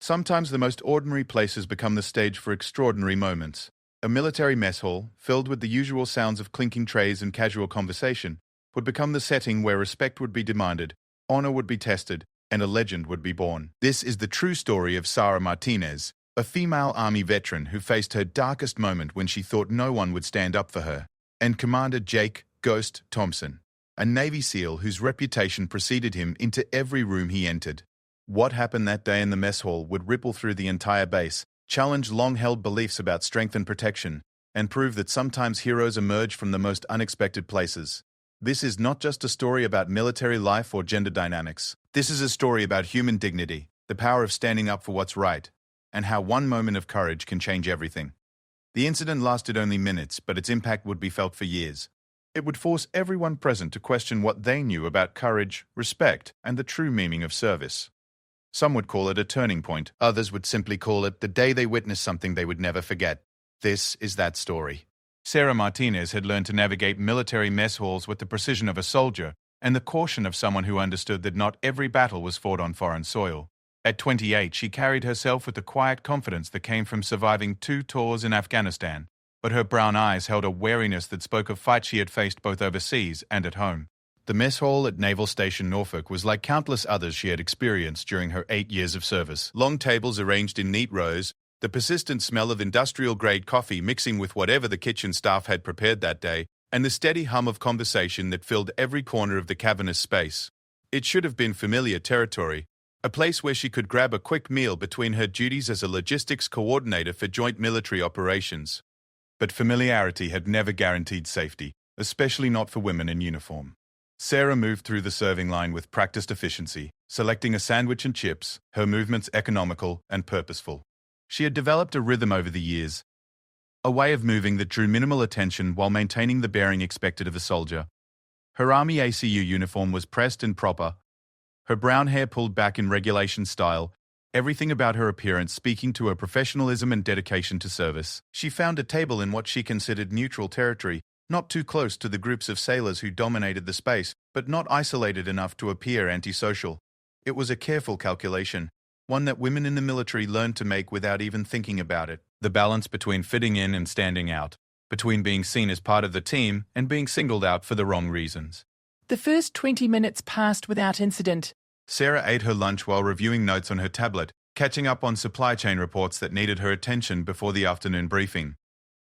Sometimes the most ordinary places become the stage for extraordinary moments. A military mess hall, filled with the usual sounds of clinking trays and casual conversation, would become the setting where respect would be demanded, honor would be tested, and a legend would be born. This is the true story of Sarah Martinez, a female Army veteran who faced her darkest moment when she thought no one would stand up for her, and Commander Jake "Ghost" Thompson, a Navy SEAL whose reputation preceded him into every room he entered. What happened that day in the mess hall would ripple through the entire base, challenge long-held beliefs about strength and protection, and prove that sometimes heroes emerge from the most unexpected places. This is not just a story about military life or gender dynamics. This is a story about human dignity, the power of standing up for what's right, and how one moment of courage can change everything. The incident lasted only minutes, but its impact would be felt for years. It would force everyone present to question what they knew about courage, respect, and the true meaning of service. Some would call it a turning point. Others would simply call it the day they witnessed something they would never forget. This is that story. Sarah Martinez had learned to navigate military mess halls with the precision of a soldier and the caution of someone who understood that not every battle was fought on foreign soil. At 28, she carried herself with the quiet confidence that came from surviving 2 tours in Afghanistan, but her brown eyes held a wariness that spoke of fights she had faced both overseas and at home. The mess hall at Naval Station Norfolk was like countless others she had experienced during her 8 years of service. Long tables arranged in neat rows, the persistent smell of industrial-grade coffee mixing with whatever the kitchen staff had prepared that day, and the steady hum of conversation that filled every corner of the cavernous space. It should have been familiar territory, a place where she could grab a quick meal between her duties as a logistics coordinator for joint military operations. But familiarity had never guaranteed safety, especially not for women in uniform. Sarah moved through the serving line with practiced efficiency, selecting a sandwich and chips, her movements economical and purposeful. She had developed a rhythm over the years, a way of moving that drew minimal attention while maintaining the bearing expected of a soldier. Her Army ACU uniform was pressed and proper, her brown hair pulled back in regulation style, everything about her appearance speaking to her professionalism and dedication to service. She found a table in what she considered neutral territory, not too close to the groups of sailors who dominated the space, but not isolated enough to appear antisocial. It was a careful calculation, one that women in the military learned to make without even thinking about it. The balance between fitting in and standing out, between being seen as part of the team and being singled out for the wrong reasons. The first 20 minutes passed without incident. Sarah ate her lunch while reviewing notes on her tablet, catching up on supply chain reports that needed her attention before the afternoon briefing.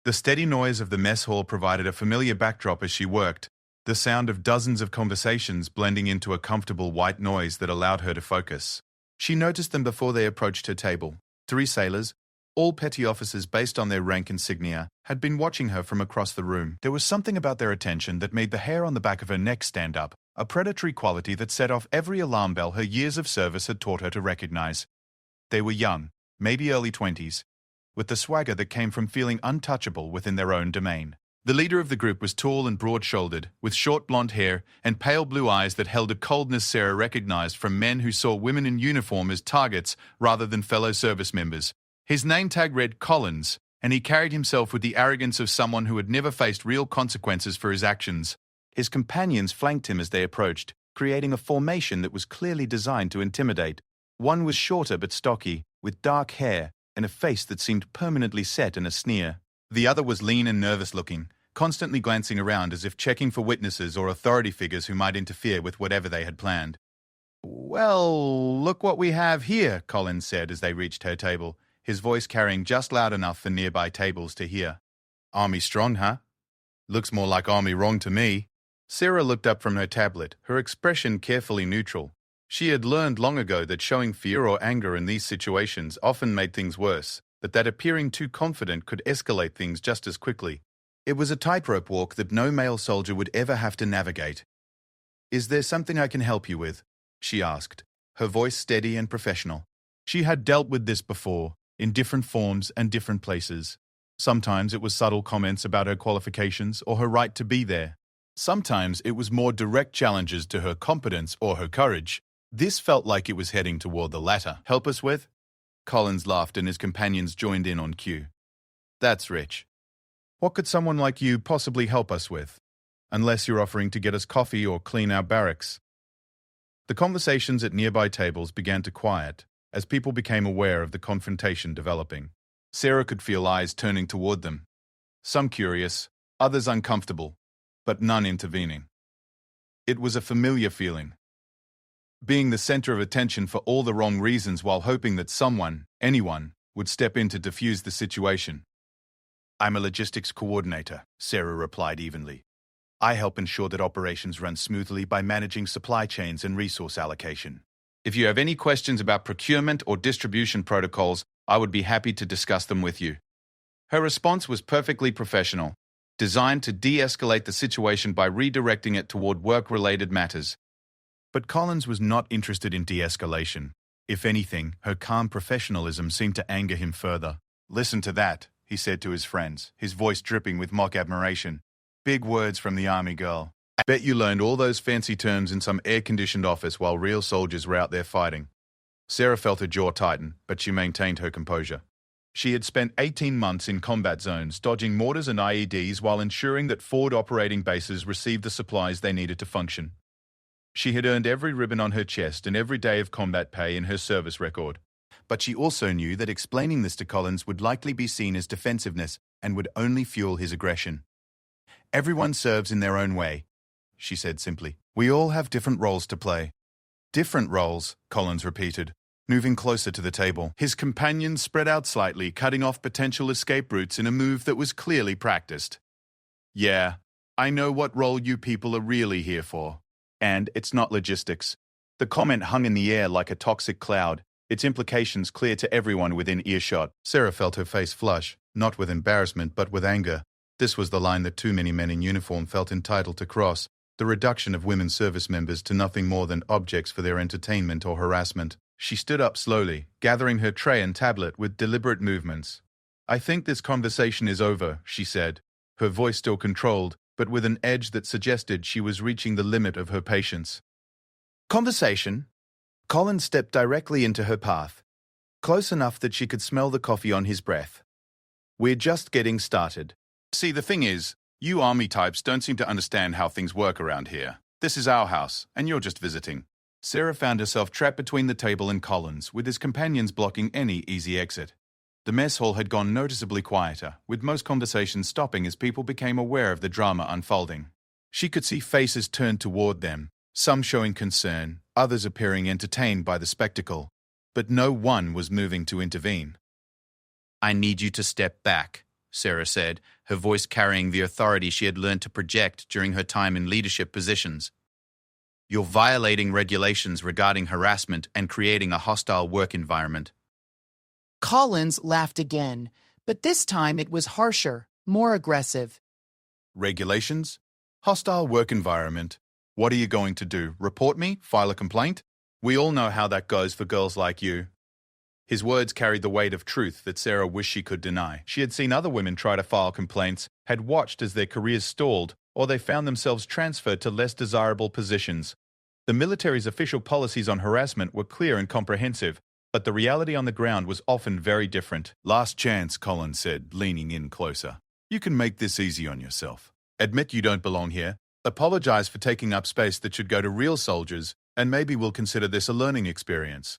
The steady noise of the mess hall provided a familiar backdrop as she worked, the sound of dozens of conversations blending into a comfortable white noise that allowed her to focus. She noticed them before they approached her table. 3 sailors, all petty officers based on their rank insignia, had been watching her from across the room. There was something about their attention that made the hair on the back of her neck stand up, a predatory quality that set off every alarm bell her years of service had taught her to recognize. They were young, maybe early 20s, with the swagger that came from feeling untouchable within their own domain. The leader of the group was tall and broad-shouldered, with short blonde hair and pale blue eyes that held a coldness Sarah recognized from men who saw women in uniform as targets rather than fellow service members. His name tag read Collins, and he carried himself with the arrogance of someone who had never faced real consequences for his actions. His companions flanked him as they approached, creating a formation that was clearly designed to intimidate. One was shorter but stocky, with dark hair and a face that seemed permanently set in a sneer. The other was lean and nervous-looking, constantly glancing around as if checking for witnesses or authority figures who might interfere with whatever they had planned. "Well, look what we have here," Collins said as they reached her table, his voice carrying just loud enough for nearby tables to hear. "Army strong, huh? Looks more like Army wrong to me." Sarah looked up from her tablet, her expression carefully neutral. She had learned long ago that showing fear or anger in these situations often made things worse, but that appearing too confident could escalate things just as quickly. It was a tightrope walk that no male soldier would ever have to navigate. "Is there something I can help you with?" she asked, her voice steady and professional. She had dealt with this before, in different forms and different places. Sometimes it was subtle comments about her qualifications or her right to be there. Sometimes it was more direct challenges to her competence or her courage. This felt like it was heading toward the latter. "Help us with?" Collins laughed and his companions joined in on cue. "That's rich. What could someone like you possibly help us with? Unless you're offering to get us coffee or clean our barracks." The conversations at nearby tables began to quiet, as people became aware of the confrontation developing. Sarah could feel eyes turning toward them, some curious, others uncomfortable, but none intervening. It was a familiar feeling, being the center of attention for all the wrong reasons while hoping that someone, anyone, would step in to defuse the situation. "I'm a logistics coordinator," Sarah replied evenly. "I help ensure that operations run smoothly by managing supply chains and resource allocation. If you have any questions about procurement or distribution protocols, I would be happy to discuss them with you." Her response was perfectly professional, designed to de-escalate the situation by redirecting it toward work-related matters. But Collins was not interested in de-escalation. If anything, her calm professionalism seemed to anger him further. "Listen to that," he said to his friends, his voice dripping with mock admiration. "Big words from the army girl. I bet you learned all those fancy terms in some air-conditioned office while real soldiers were out there fighting." Sarah felt her jaw tighten, but she maintained her composure. She had spent 18 months in combat zones, dodging mortars and IEDs while ensuring that forward operating bases received the supplies they needed to function. She had earned every ribbon on her chest and every day of combat pay in her service record. But she also knew that explaining this to Collins would likely be seen as defensiveness and would only fuel his aggression. "Everyone serves in their own way," she said simply. "We all have different roles to play." "Different roles," Collins repeated, moving closer to the table. His companions spread out slightly, cutting off potential escape routes in a move that was clearly practiced. "Yeah, I know what role you people are really here for. And it's not logistics." The comment hung in the air like a toxic cloud, its implications clear to everyone within earshot. Sarah felt her face flush, not with embarrassment but with anger. This was the line that too many men in uniform felt entitled to cross, the reduction of women service members to nothing more than objects for their entertainment or harassment. She stood up slowly, gathering her tray and tablet with deliberate movements. "I think this conversation is over," she said, her voice still controlled, but with an edge that suggested she was reaching the limit of her patience. "Conversation?" Collins stepped directly into her path, close enough that she could smell the coffee on his breath. "We're just getting started. See, the thing is, you army types don't seem to understand how things work around here. This is our house, and you're just visiting." Sarah found herself trapped between the table and Collins, with his companions blocking any easy exit. The mess hall had gone noticeably quieter, with most conversations stopping as people became aware of the drama unfolding. She could see faces turned toward them, some showing concern, others appearing entertained by the spectacle, but no one was moving to intervene. "I need you to step back," Sarah said, her voice carrying the authority she had learned to project during her time in leadership positions. "You're violating regulations regarding harassment and creating a hostile work environment." Collins laughed again, but this time it was harsher, more aggressive. "Regulations? Hostile work environment? What are you going to do? Report me? File a complaint? We all know how that goes for girls like you." His words carried the weight of truth that Sarah wished she could deny. She had seen other women try to file complaints, had watched as their careers stalled, or they found themselves transferred to less desirable positions. The military's official policies on harassment were clear and comprehensive, but the reality on the ground was often very different. "Last chance," Collins said, leaning in closer. "You can make this easy on yourself. Admit you don't belong here. Apologize for taking up space that should go to real soldiers, and maybe we'll consider this a learning experience."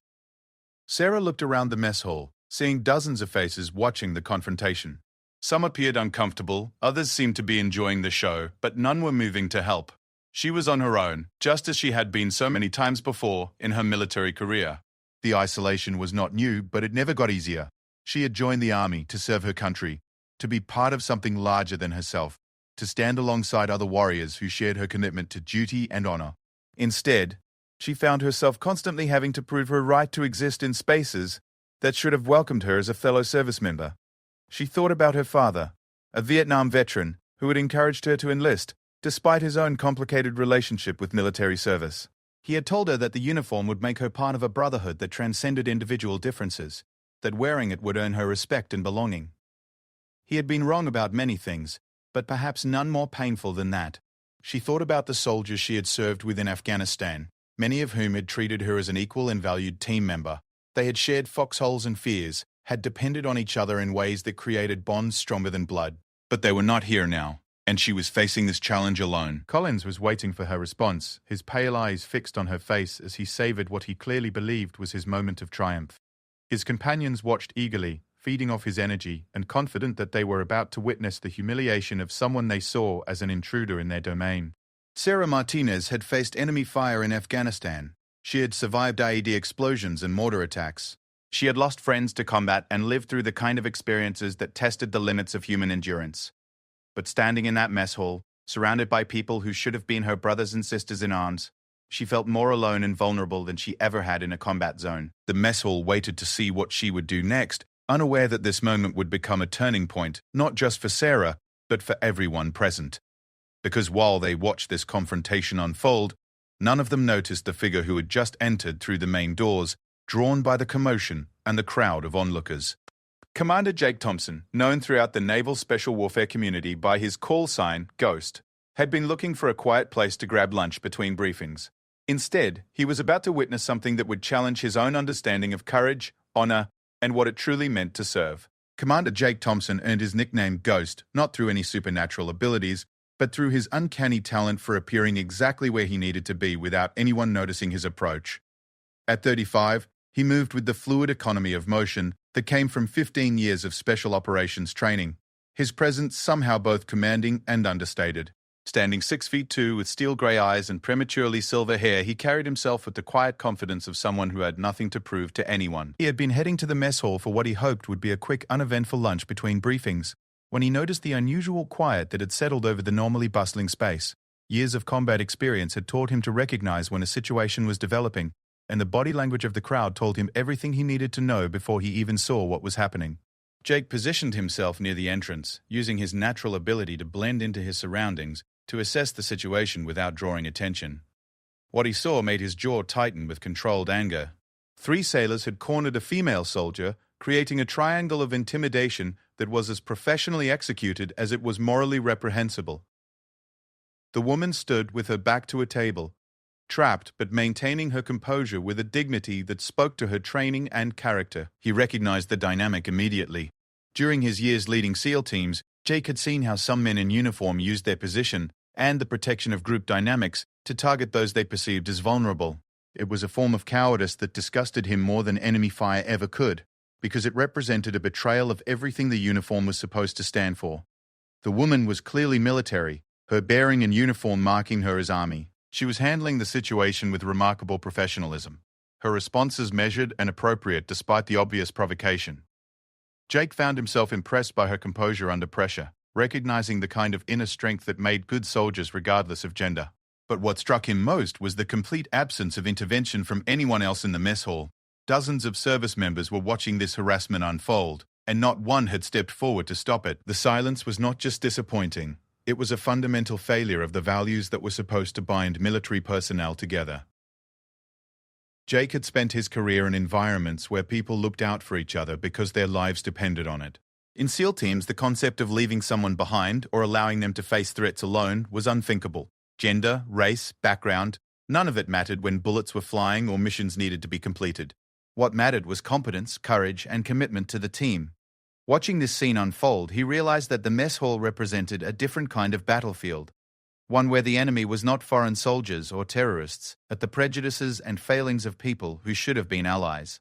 Sarah looked around the mess hall, seeing dozens of faces watching the confrontation. Some appeared uncomfortable, others seemed to be enjoying the show, but none were moving to help. She was on her own, just as she had been so many times before in her military career. The isolation was not new, but it never got easier. She had joined the army to serve her country, to be part of something larger than herself, to stand alongside other warriors who shared her commitment to duty and honor. Instead, she found herself constantly having to prove her right to exist in spaces that should have welcomed her as a fellow service member. She thought about her father, a Vietnam veteran who had encouraged her to enlist, despite his own complicated relationship with military service. He had told her that the uniform would make her part of a brotherhood that transcended individual differences, that wearing it would earn her respect and belonging. He had been wrong about many things, but perhaps none more painful than that. She thought about the soldiers she had served with in Afghanistan, many of whom had treated her as an equal and valued team member. They had shared foxholes and fears, had depended on each other in ways that created bonds stronger than blood. But they were not here now, and she was facing this challenge alone. Collins was waiting for her response, his pale eyes fixed on her face as he savored what he clearly believed was his moment of triumph. His companions watched eagerly, feeding off his energy and confident that they were about to witness the humiliation of someone they saw as an intruder in their domain. Sarah Martinez had faced enemy fire in Afghanistan. She had survived IED explosions and mortar attacks. She had lost friends to combat and lived through the kind of experiences that tested the limits of human endurance. But standing in that mess hall, surrounded by people who should have been her brothers and sisters in arms, she felt more alone and vulnerable than she ever had in a combat zone. The mess hall waited to see what she would do next, unaware that this moment would become a turning point, not just for Sarah, but for everyone present. Because while they watched this confrontation unfold, none of them noticed the figure who had just entered through the main doors, drawn by the commotion and the crowd of onlookers. Commander Jake Thompson, known throughout the Naval Special Warfare community by his call sign, Ghost, had been looking for a quiet place to grab lunch between briefings. Instead, he was about to witness something that would challenge his own understanding of courage, honor, and what it truly meant to serve. Commander Jake Thompson earned his nickname Ghost, not through any supernatural abilities, but through his uncanny talent for appearing exactly where he needed to be without anyone noticing his approach. At 35, he moved with the fluid economy of motion that came from 15 years of special operations training, his presence somehow both commanding and understated. Standing 6'2" with steel-grey eyes and prematurely silver hair, he carried himself with the quiet confidence of someone who had nothing to prove to anyone. He had been heading to the mess hall for what he hoped would be a quick, uneventful lunch between briefings, when he noticed the unusual quiet that had settled over the normally bustling space. Years of combat experience had taught him to recognize when a situation was developing, and the body language of the crowd told him everything he needed to know before he even saw what was happening. Jake positioned himself near the entrance, using his natural ability to blend into his surroundings to assess the situation without drawing attention. What he saw made his jaw tighten with controlled anger. 3 sailors had cornered a female soldier, creating a triangle of intimidation that was as professionally executed as it was morally reprehensible. The woman stood with her back to a table, trapped but maintaining her composure with a dignity that spoke to her training and character. He recognized the dynamic immediately. During his years leading SEAL teams, Jake had seen how some men in uniform used their position and the protection of group dynamics to target those they perceived as vulnerable. It was a form of cowardice that disgusted him more than enemy fire ever could, because it represented a betrayal of everything the uniform was supposed to stand for. The woman was clearly military, her bearing and uniform marking her as Army. She was handling the situation with remarkable professionalism, her responses measured and appropriate despite the obvious provocation. Jake found himself impressed by her composure under pressure, recognizing the kind of inner strength that made good soldiers regardless of gender. But what struck him most was the complete absence of intervention from anyone else in the mess hall. Dozens of service members were watching this harassment unfold, and not one had stepped forward to stop it. The silence was not just disappointing, it was a fundamental failure of the values that were supposed to bind military personnel together. Jake had spent his career in environments where people looked out for each other because their lives depended on it. In SEAL teams, the concept of leaving someone behind or allowing them to face threats alone was unthinkable. Gender, race, background, none of it mattered when bullets were flying or missions needed to be completed. What mattered was competence, courage, and commitment to the team. Watching this scene unfold, he realized that the mess hall represented a different kind of battlefield. One where the enemy was not foreign soldiers or terrorists, but the prejudices and failings of people who should have been allies.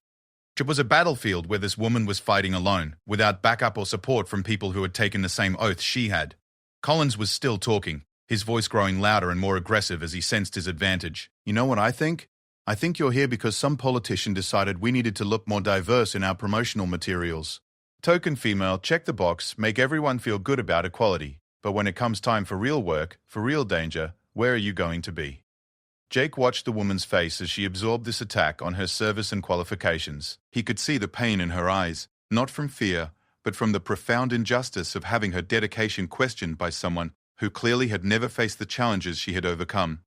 It was a battlefield where this woman was fighting alone, without backup or support from people who had taken the same oath she had. Collins was still talking, his voice growing louder and more aggressive as he sensed his advantage. "You know what I think? I think you're here because some politician decided we needed to look more diverse in our promotional materials. Token female, check the box, make everyone feel good about equality. But when it comes time for real work, for real danger, where are you going to be?" Jake watched the woman's face as she absorbed this attack on her service and qualifications. He could see the pain in her eyes, not from fear, but from the profound injustice of having her dedication questioned by someone who clearly had never faced the challenges she had overcome.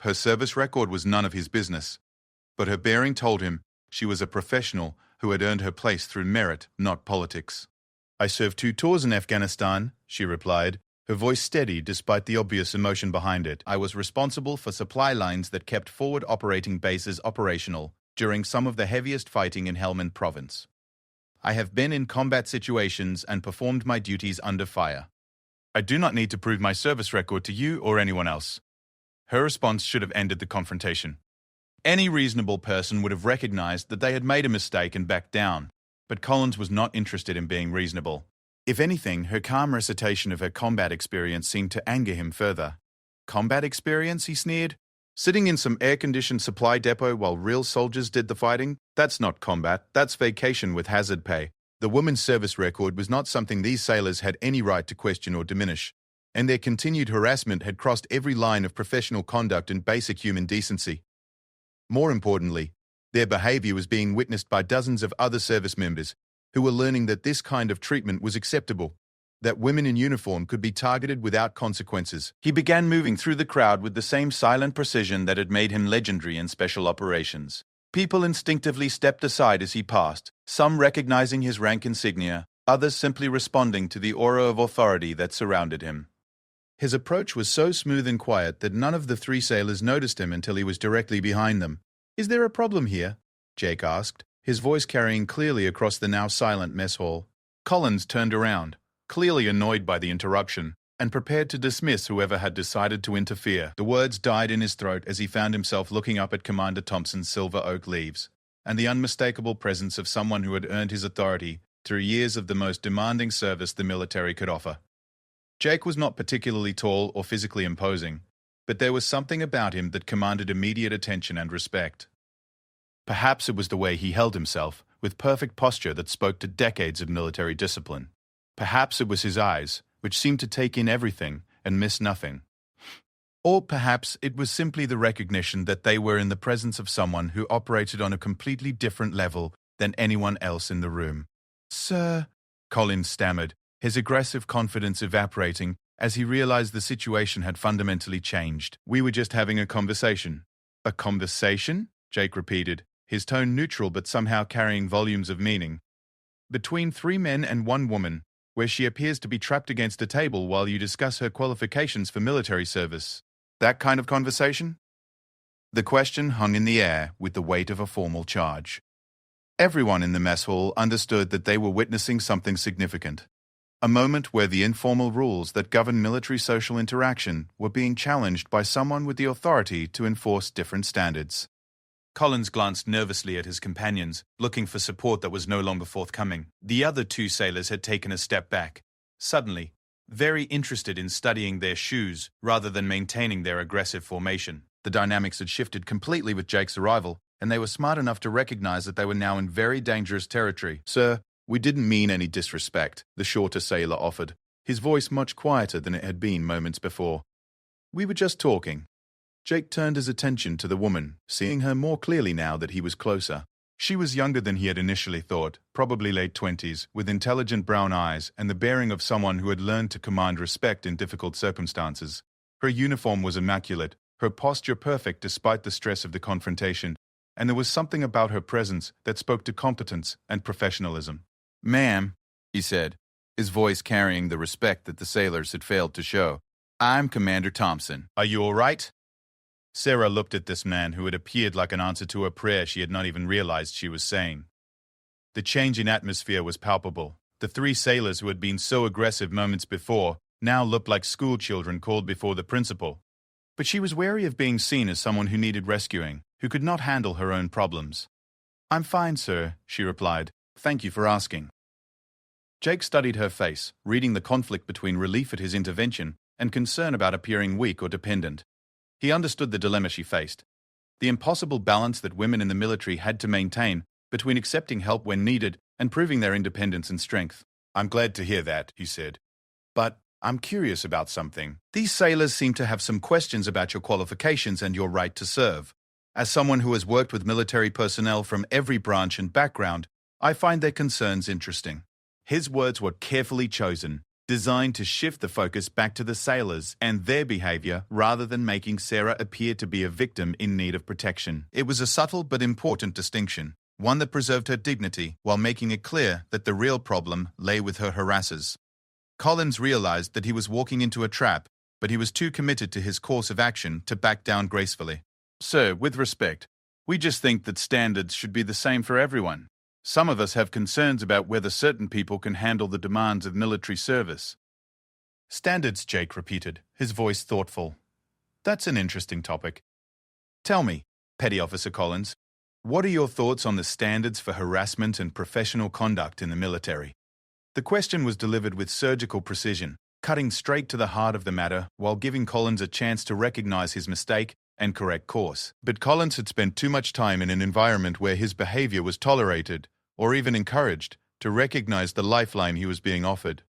Her service record was none of his business, but her bearing told him she was a professional who had earned her place through merit, not politics. "I served 2 tours in Afghanistan," she replied, her voice steady despite the obvious emotion behind it. "I was responsible for supply lines that kept forward operating bases operational during some of the heaviest fighting in Helmand Province. I have been in combat situations and performed my duties under fire. I do not need to prove my service record to you or anyone else." Her response should have ended the confrontation. Any reasonable person would have recognized that they had made a mistake and backed down, but Collins was not interested in being reasonable. If anything, her calm recitation of her combat experience seemed to anger him further. Combat experience, he sneered? Sitting in some air-conditioned supply depot while real soldiers did the fighting? That's not combat, that's vacation with hazard pay. The woman's service record was not something these sailors had any right to question or diminish, and their continued harassment had crossed every line of professional conduct and basic human decency. More importantly, their behavior was being witnessed by dozens of other service members who were learning that this kind of treatment was acceptable, that women in uniform could be targeted without consequences. He began moving through the crowd with the same silent precision that had made him legendary in special operations. People instinctively stepped aside as he passed, some recognizing his rank insignia, others simply responding to the aura of authority that surrounded him. His approach was so smooth and quiet that none of the three sailors noticed him until he was directly behind them. "Is there a problem here?" Jake asked, his voice carrying clearly across the now silent mess hall. Collins turned around, clearly annoyed by the interruption, and prepared to dismiss whoever had decided to interfere. The words died in his throat as he found himself looking up at Commander Thompson's silver oak leaves, and the unmistakable presence of someone who had earned his authority through years of the most demanding service the military could offer. Jake was not particularly tall or physically imposing, but there was something about him that commanded immediate attention and respect. Perhaps it was the way he held himself, with perfect posture that spoke to decades of military discipline. Perhaps it was his eyes, which seemed to take in everything and miss nothing. Or perhaps it was simply the recognition that they were in the presence of someone who operated on a completely different level than anyone else in the room. "Sir," Collins stammered, his aggressive confidence evaporating as he realized the situation had fundamentally changed. "We were just having a conversation." "A conversation?" Jake repeated, his tone neutral but somehow carrying volumes of meaning. "Between three men and one woman, where she appears to be trapped against a table while you discuss her qualifications for military service. That kind of conversation?" The question hung in the air with the weight of a formal charge. Everyone in the mess hall understood that they were witnessing something significant. A moment where the informal rules that govern military social interaction were being challenged by someone with the authority to enforce different standards. Collins glanced nervously at his companions, looking for support that was no longer forthcoming. The other two sailors had taken a step back, suddenly, very interested in studying their shoes rather than maintaining their aggressive formation. The dynamics had shifted completely with Jake's arrival, and they were smart enough to recognize that they were now in very dangerous territory. "Sir, we didn't mean any disrespect," the shorter sailor offered, his voice much quieter than it had been moments before. "We were just talking." Jake turned his attention to the woman, seeing her more clearly now that he was closer. She was younger than he had initially thought, probably late 20s, with intelligent brown eyes and the bearing of someone who had learned to command respect in difficult circumstances. Her uniform was immaculate, her posture perfect despite the stress of the confrontation, and there was something about her presence that spoke to competence and professionalism. "Ma'am," he said, his voice carrying the respect that the sailors had failed to show, "I'm Commander Thompson. Are you all right?" Sarah looked at this man who had appeared like an answer to a prayer she had not even realized she was saying. The change in atmosphere was palpable. The three sailors who had been so aggressive moments before now looked like schoolchildren called before the principal. But she was wary of being seen as someone who needed rescuing, who could not handle her own problems. "I'm fine, sir," she replied. "Thank you for asking." Jake studied her face, reading the conflict between relief at his intervention and concern about appearing weak or dependent. He understood the dilemma she faced, the impossible balance that women in the military had to maintain between accepting help when needed and proving their independence and strength. "I'm glad to hear that," he said. "But I'm curious about something. These sailors seem to have some questions about your qualifications and your right to serve. As someone who has worked with military personnel from every branch and background, I find their concerns interesting." His words were carefully chosen, designed to shift the focus back to the sailors and their behavior rather than making Sarah appear to be a victim in need of protection. It was a subtle but important distinction, one that preserved her dignity while making it clear that the real problem lay with her harassers. Collins realized that he was walking into a trap, but he was too committed to his course of action to back down gracefully. "Sir, with respect, we just think that standards should be the same for everyone. Some of us have concerns about whether certain people can handle the demands of military service." "Standards," Jake repeated, his voice thoughtful. "That's an interesting topic. Tell me, Petty Officer Collins. What are your thoughts on the standards for harassment and professional conduct in the military? The question was delivered with surgical precision, cutting straight to the heart of the matter while giving Collins a chance to recognize his mistake and correct course. But Collins had spent too much time in an environment where his behavior was tolerated, or even encouraged, to recognize the lifeline he was being offered.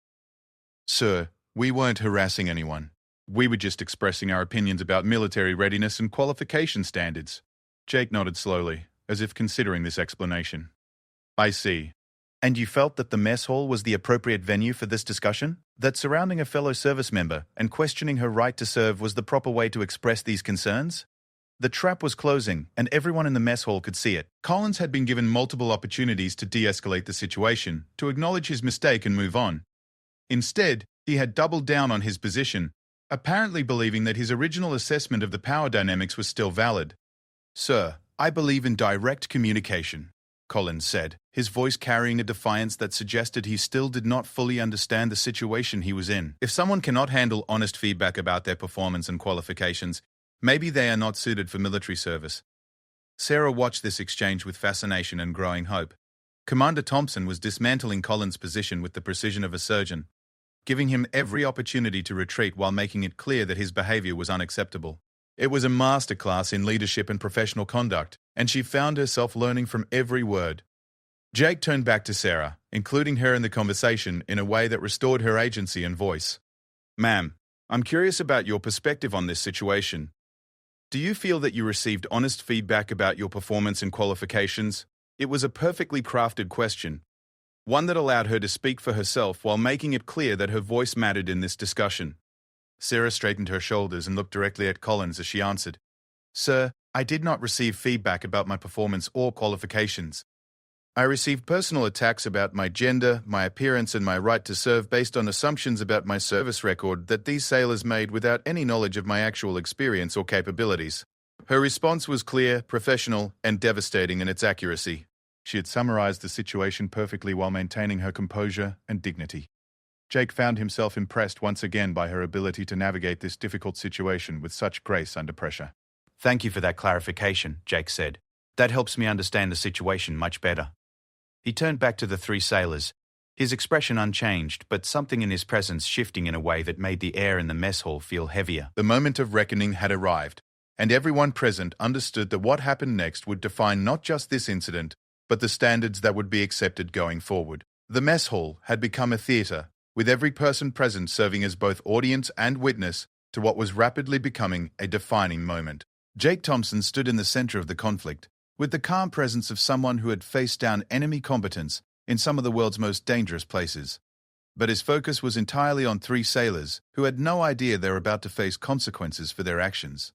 Sir, we weren't harassing anyone. We were just expressing our opinions about military readiness and qualification standards. Jake nodded slowly, as if considering this explanation. I see. And you felt that the mess hall was the appropriate venue for this discussion? That surrounding a fellow service member and questioning her right to serve was the proper way to express these concerns? The trap was closing, and everyone in the mess hall could see it. Collins had been given multiple opportunities to de-escalate the situation, to acknowledge his mistake and move on. Instead, he had doubled down on his position, apparently believing that his original assessment of the power dynamics was still valid. Sir, I believe in direct communication, Collins said, his voice carrying a defiance that suggested he still did not fully understand the situation he was in. If someone cannot handle honest feedback about their performance and qualifications, maybe they are not suited for military service. Sarah watched this exchange with fascination and growing hope. Commander Thompson was dismantling Collins' position with the precision of a surgeon, giving him every opportunity to retreat while making it clear that his behavior was unacceptable. It was a masterclass in leadership and professional conduct, and she found herself learning from every word. Jake turned back to Sarah, including her in the conversation in a way that restored her agency and voice. Ma'am, I'm curious about your perspective on this situation. Do you feel that you received honest feedback about your performance and qualifications? It was a perfectly crafted question, one that allowed her to speak for herself while making it clear that her voice mattered in this discussion. Sarah straightened her shoulders and looked directly at Collins as she answered, Sir, I did not receive feedback about my performance or qualifications. I received personal attacks about my gender, my appearance, and my right to serve based on assumptions about my service record that these sailors made without any knowledge of my actual experience or capabilities. Her response was clear, professional, and devastating in its accuracy. She had summarized the situation perfectly while maintaining her composure and dignity. Jake found himself impressed once again by her ability to navigate this difficult situation with such grace under pressure. Thank you for that clarification, Jake said. That helps me understand the situation much better. He turned back to the three sailors, his expression unchanged, but something in his presence shifting in a way that made the air in the mess hall feel heavier. The moment of reckoning had arrived, and everyone present understood that what happened next would define not just this incident, but the standards that would be accepted going forward. The mess hall had become a theater, with every person present serving as both audience and witness to what was rapidly becoming a defining moment. Jake Thompson stood in the center of the conflict, with the calm presence of someone who had faced down enemy combatants in some of the world's most dangerous places. But his focus was entirely on three sailors who had no idea they were about to face consequences for their actions.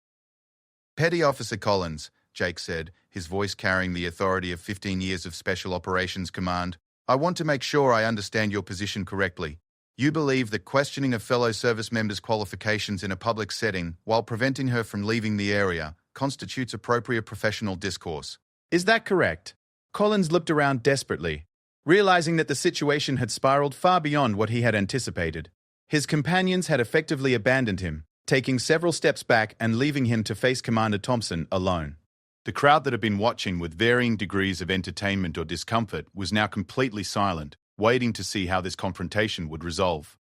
Petty Officer Collins, Jake said, his voice carrying the authority of 15 years of Special Operations Command, I want to make sure I understand your position correctly. You believe that questioning a fellow service member's qualifications in a public setting while preventing her from leaving the area constitutes appropriate professional discourse. Is that correct? Collins looked around desperately, realizing that the situation had spiraled far beyond what he had anticipated. His companions had effectively abandoned him, taking several steps back and leaving him to face Commander Thompson alone. The crowd that had been watching with varying degrees of entertainment or discomfort was now completely silent, waiting to see how this confrontation would resolve.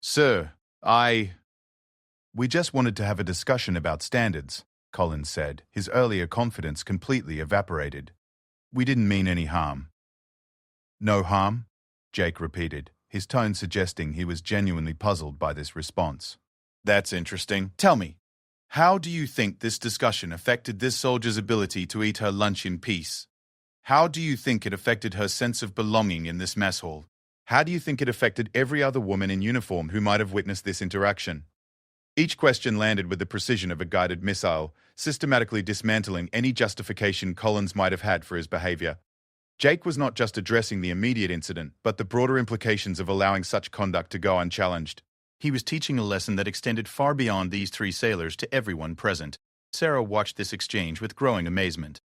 Sir, We just wanted to have a discussion about standards, Collins said, his earlier confidence completely evaporated. We didn't mean any harm. No harm? Jake repeated, his tone suggesting he was genuinely puzzled by this response. That's interesting. Tell me, how do you think this discussion affected this soldier's ability to eat her lunch in peace? How do you think it affected her sense of belonging in this mess hall? How do you think it affected every other woman in uniform who might have witnessed this interaction? Each question landed with the precision of a guided missile, systematically dismantling any justification Collins might have had for his behavior. Jake was not just addressing the immediate incident, but the broader implications of allowing such conduct to go unchallenged. He was teaching a lesson that extended far beyond these three sailors to everyone present. Sarah watched this exchange with growing amazement.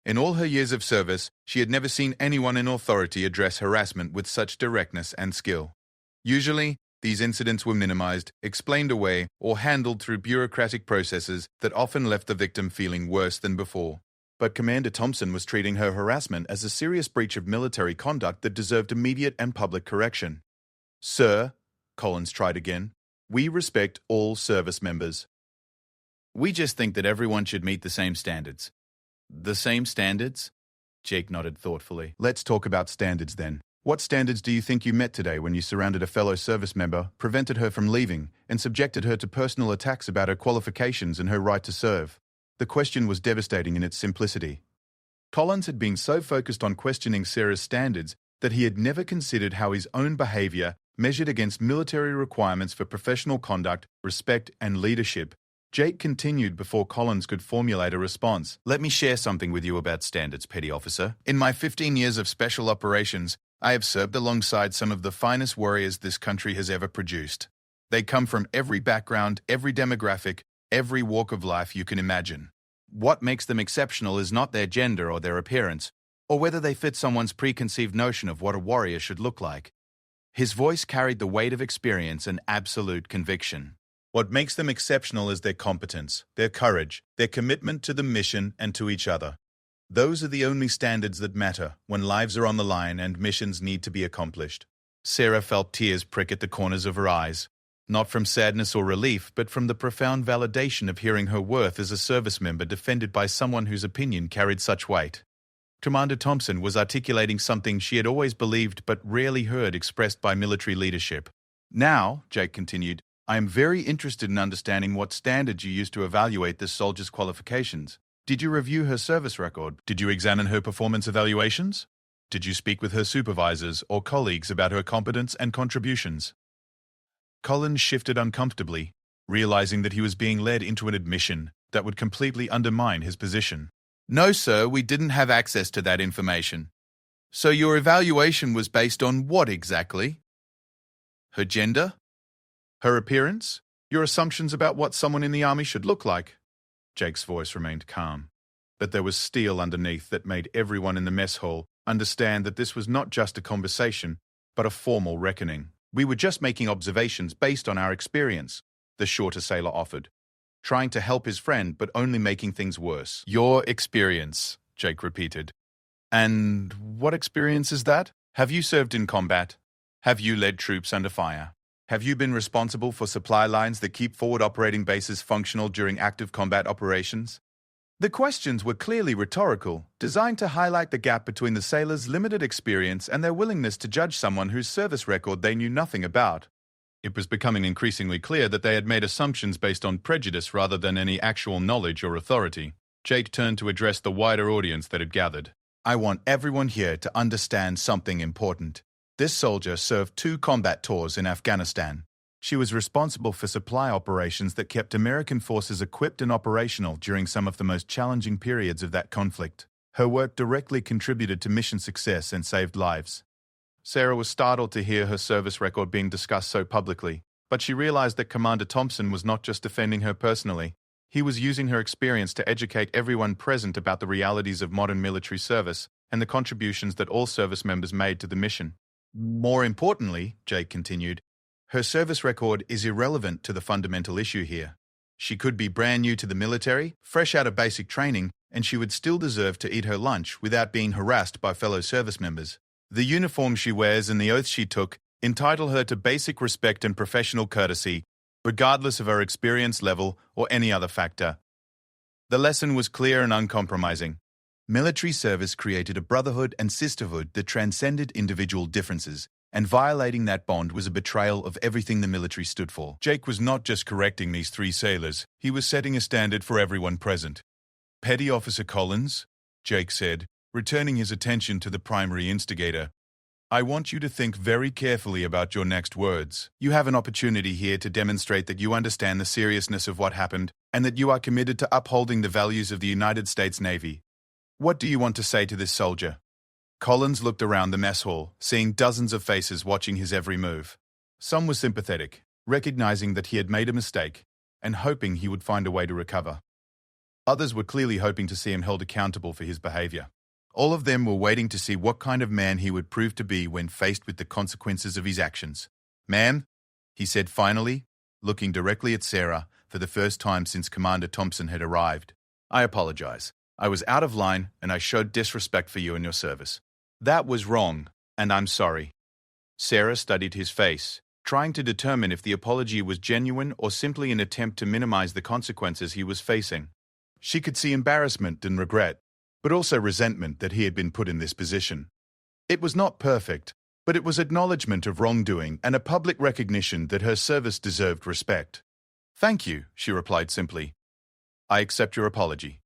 In all her years of service, she had never seen anyone in authority address harassment with such directness and skill. Usually, These incidents were minimized, explained away, or handled through bureaucratic processes that often left the victim feeling worse than before. But Commander Thompson was treating her harassment as a serious breach of military conduct that deserved immediate and public correction. "Sir," Collins tried again, "we respect all service members. We just think that everyone should meet the same standards." "The same standards?" Jake nodded thoughtfully. "Let's talk about standards then. What standards do you think you met today when you surrounded a fellow service member, prevented her from leaving, and subjected her to personal attacks about her qualifications and her right to serve?" The question was devastating in its simplicity. Collins had been so focused on questioning Sarah's standards that he had never considered how his own behavior, measured against military requirements for professional conduct, respect, and leadership. Jake continued before Collins could formulate a response. "Let me share something with you about standards, Petty Officer. In my 15 years of special operations, I have served alongside some of the finest warriors this country has ever produced. They come from every background, every demographic, every walk of life you can imagine. What makes them exceptional is not their gender or their appearance, or whether they fit someone's preconceived notion of what a warrior should look like." His voice carried the weight of experience and absolute conviction. "What makes them exceptional is their competence, their courage, their commitment to the mission and to each other. Those are the only standards that matter when lives are on the line and missions need to be accomplished." Sarah felt tears prick at the corners of her eyes, not from sadness or relief, but from the profound validation of hearing her worth as a service member defended by someone whose opinion carried such weight. Commander Thompson was articulating something she had always believed but rarely heard expressed by military leadership. "Now," Jake continued, "I am very interested in understanding what standards you used to evaluate this soldier's qualifications. Did you review her service record? Did you examine her performance evaluations? Did you speak with her supervisors or colleagues about her competence and contributions?" Collins shifted uncomfortably, realizing that he was being led into an admission that would completely undermine his position. "No, sir, we didn't have access to that information." "So your evaluation was based on what exactly?" "Her gender? Her appearance? Your assumptions about what someone in the army should look like?" Jake's voice remained calm, but there was steel underneath that made everyone in the mess hall understand that this was not just a conversation, but a formal reckoning. "We were just making observations based on our experience," the shorter sailor offered, trying to help his friend but only making things worse. "Your experience," Jake repeated. "And what experience is that? Have you served in combat? Have you led troops under fire? Have you been responsible for supply lines that keep forward operating bases functional during active combat operations?" The questions were clearly rhetorical, designed to highlight the gap between the sailors' limited experience and their willingness to judge someone whose service record they knew nothing about. It was becoming increasingly clear that they had made assumptions based on prejudice rather than any actual knowledge or authority. Jake turned to address the wider audience that had gathered. "I want everyone here to understand something important. This soldier served 2 combat tours in Afghanistan. She was responsible for supply operations that kept American forces equipped and operational during some of the most challenging periods of that conflict. Her work directly contributed to mission success and saved lives." Sarah was startled to hear her service record being discussed so publicly, but she realized that Commander Thompson was not just defending her personally. He was using her experience to educate everyone present about the realities of modern military service and the contributions that all service members made to the mission. "More importantly," Jake continued, "her service record is irrelevant to the fundamental issue here. She could be brand new to the military, fresh out of basic training, and she would still deserve to eat her lunch without being harassed by fellow service members. The uniform she wears and the oath she took entitle her to basic respect and professional courtesy, regardless of her experience level or any other factor." The lesson was clear and uncompromising. Military service created a brotherhood and sisterhood that transcended individual differences, and violating that bond was a betrayal of everything the military stood for. Jake was not just correcting these 3 sailors, he was setting a standard for everyone present. "Petty Officer Collins," Jake said, returning his attention to the primary instigator, "I want you to think very carefully about your next words. You have an opportunity here to demonstrate that you understand the seriousness of what happened and that you are committed to upholding the values of the United States Navy. What do you want to say to this soldier?" Collins looked around the mess hall, seeing dozens of faces watching his every move. Some were sympathetic, recognizing that he had made a mistake and hoping he would find a way to recover. Others were clearly hoping to see him held accountable for his behavior. All of them were waiting to see what kind of man he would prove to be when faced with the consequences of his actions. "Ma'am," he said finally, looking directly at Sarah for the first time since Commander Thompson had arrived. I apologize. I was out of line and I showed disrespect for you and your service. That was wrong, and I'm sorry. Sarah studied his face, trying to determine if the apology was genuine or simply an attempt to minimize the consequences he was facing. She could see embarrassment and regret, but also resentment that he had been put in this position. It was not perfect, but it was acknowledgement of wrongdoing and a public recognition that her service deserved respect. Thank you, she replied simply. I accept your apology.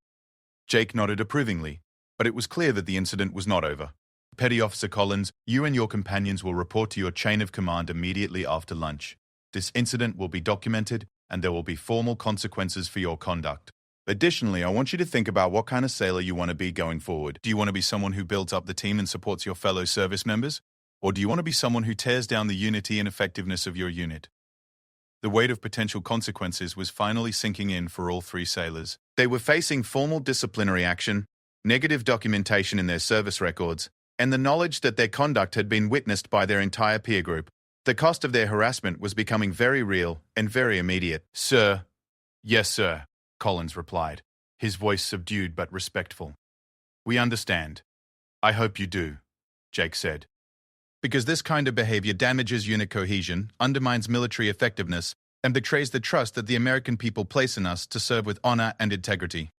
Jake nodded approvingly, but it was clear that the incident was not over. Petty Officer Collins, you and your companions will report to your chain of command immediately after lunch. This incident will be documented, and there will be formal consequences for your conduct. Additionally, I want you to think about what kind of sailor you want to be going forward. Do you want to be someone who builds up the team and supports your fellow service members? Or do you want to be someone who tears down the unity and effectiveness of your unit? The weight of potential consequences was finally sinking in for all three sailors. They were facing formal disciplinary action, negative documentation in their service records, and the knowledge that their conduct had been witnessed by their entire peer group. The cost of their harassment was becoming very real and very immediate. Sir. Yes, sir, Collins replied, his voice subdued but respectful. We understand. I hope you do, Jake said. Because this kind of behavior damages unit cohesion, undermines military effectiveness, and betrays the trust that the American people place in us to serve with honor and integrity.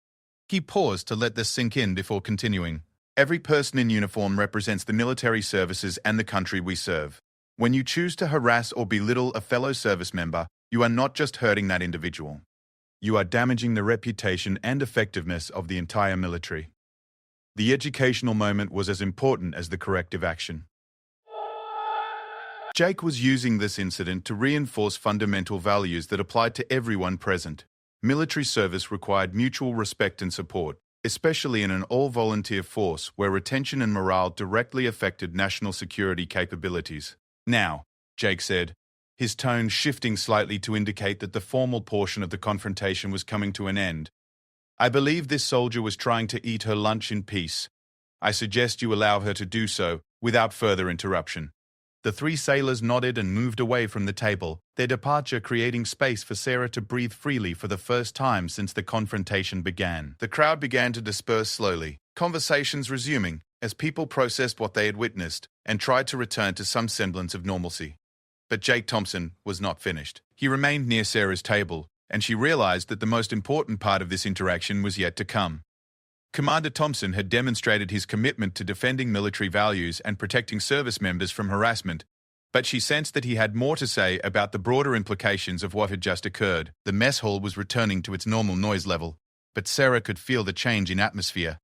He paused to let this sink in before continuing. Every person in uniform represents the military services and the country we serve. When you choose to harass or belittle a fellow service member, you are not just hurting that individual. You are damaging the reputation and effectiveness of the entire military. The educational moment was as important as the corrective action. Jake was using this incident to reinforce fundamental values that applied to everyone present. Military service required mutual respect and support, especially in an all-volunteer force where retention and morale directly affected national security capabilities. Now, Jake said, his tone shifting slightly to indicate that the formal portion of the confrontation was coming to an end. I believe this soldier was trying to eat her lunch in peace. I suggest you allow her to do so without further interruption. The three sailors nodded and moved away from the table, their departure creating space for Sarah to breathe freely for the first time since the confrontation began. The crowd began to disperse slowly, conversations resuming as people processed what they had witnessed and tried to return to some semblance of normalcy. But Jake Thompson was not finished. He remained near Sarah's table, and she realized that the most important part of this interaction was yet to come. Commander Thompson had demonstrated his commitment to defending military values and protecting service members from harassment, but she sensed that he had more to say about the broader implications of what had just occurred. The mess hall was returning to its normal noise level, but Sarah could feel the change in atmosphere.